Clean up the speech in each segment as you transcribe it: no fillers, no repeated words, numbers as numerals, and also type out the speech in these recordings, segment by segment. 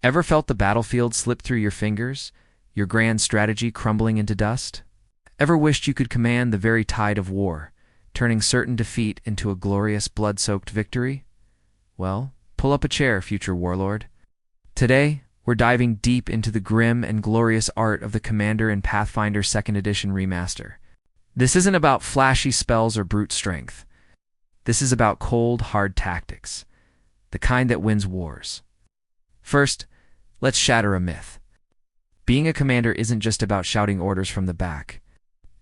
Ever felt the battlefield slip through your fingers, your grand strategy crumbling into dust? Ever wished you could command the very tide of war, turning certain defeat into a glorious blood-soaked victory? Well, pull up a chair, future warlord. Today, we're diving deep into the grim and glorious art of the commander in Pathfinder 2nd Edition Remaster. This isn't about flashy spells or brute strength. This is about cold, hard tactics, the kind that wins wars. First, let's shatter a myth. Being a commander isn't just about shouting orders from the back.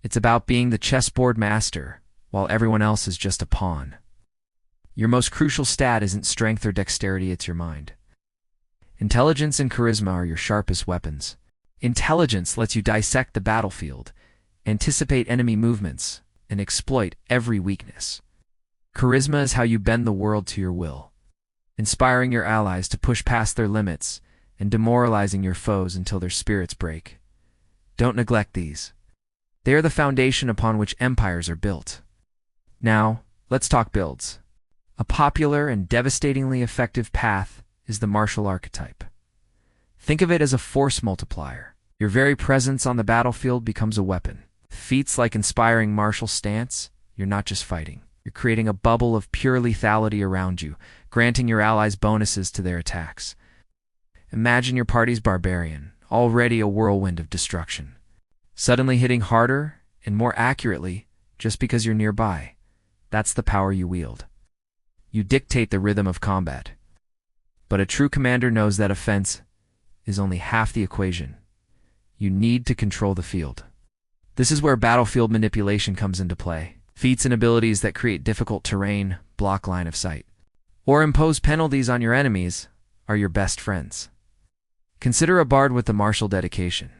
It's about being the chessboard master, while everyone else is just a pawn. Your most crucial stat isn't strength or dexterity, it's your mind. Intelligence and charisma are your sharpest weapons. Intelligence lets you dissect the battlefield, anticipate enemy movements, and exploit every weakness. Charisma is how you bend the world to your will, inspiring your allies to push past their limits and demoralizing your foes until their spirits break. Don't neglect these. They are the foundation upon which empires are built. Now, let's talk builds. A popular and devastatingly effective path is the martial archetype. Think of it as a force multiplier. Your very presence on the battlefield becomes a weapon. Feats like inspiring martial stance, you're not just fighting. You're creating a bubble of pure lethality around you, granting your allies bonuses to their attacks. Imagine your party's barbarian, already a whirlwind of destruction, suddenly hitting harder and more accurately just because you're nearby. That's the power you wield. You dictate the rhythm of combat. But a true commander knows that offense is only half the equation. You need to control the field. This is where battlefield manipulation comes into play. Feats and abilities that create difficult terrain, block line of sight, or impose penalties on your enemies are your best friends. Consider a bard with the martial dedication.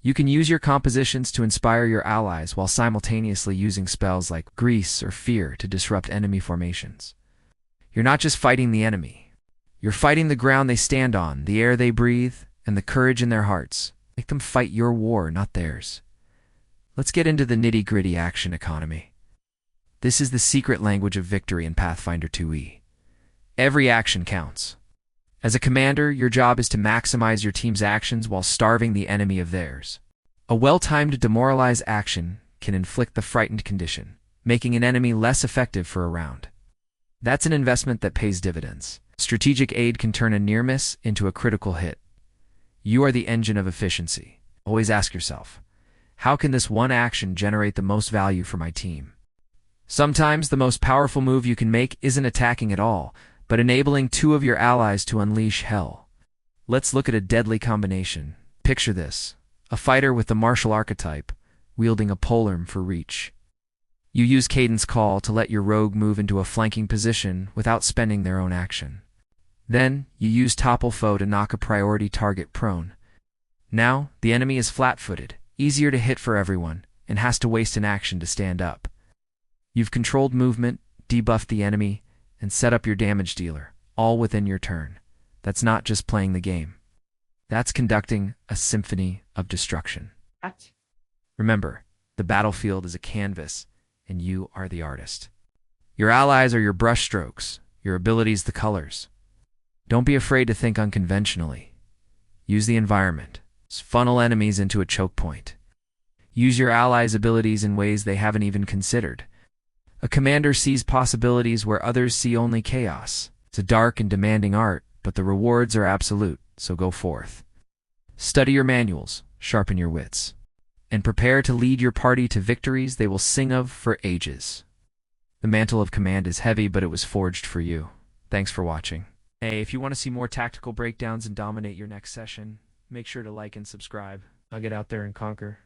You can use your compositions to inspire your allies while simultaneously using spells like grease or fear to disrupt enemy formations. You're not just fighting the enemy. You're fighting the ground they stand on, the air they breathe, and the courage in their hearts. Make them fight your war, not theirs. Let's get into the nitty-gritty action economy. This is the secret language of victory in Pathfinder 2e. Every action counts. As a commander, your job is to maximize your team's actions while starving the enemy of theirs. A well-timed demoralize action can inflict the frightened condition, making an enemy less effective for a round. That's an investment that pays dividends. Strategic aid can turn a near miss into a critical hit. You are the engine of efficiency. Always ask yourself, how can this one action generate the most value for my team? Sometimes the most powerful move you can make isn't attacking at all, but enabling two of your allies to unleash hell. Let's look at a deadly combination. Picture this: a fighter with the martial archetype, wielding a polearm for reach. You use Cadence Call to let your rogue move into a flanking position without spending their own action. Then, you use Topple Foe to knock a priority target prone. Now, the enemy is flat-footed, easier to hit for everyone, and has to waste an action to stand up. You've controlled movement, debuffed the enemy, and set up your damage dealer, all within your turn. That's not just playing the game. That's conducting a symphony of destruction. Remember, the battlefield is a canvas, and you are the artist. Your allies are your brushstrokes, your abilities the colors. Don't be afraid to think unconventionally. Use the environment. Funnel enemies into a choke point. Use your allies' abilities in ways they haven't even considered. A commander sees possibilities where others see only chaos. It's a dark and demanding art, but the rewards are absolute, so go forth. Study your manuals, sharpen your wits, and prepare to lead your party to victories they will sing of for ages. The mantle of command is heavy, but it was forged for you. Thanks for watching. Hey, if you want to see more tactical breakdowns and dominate your next session, make sure to like and subscribe. I'll get out there and conquer.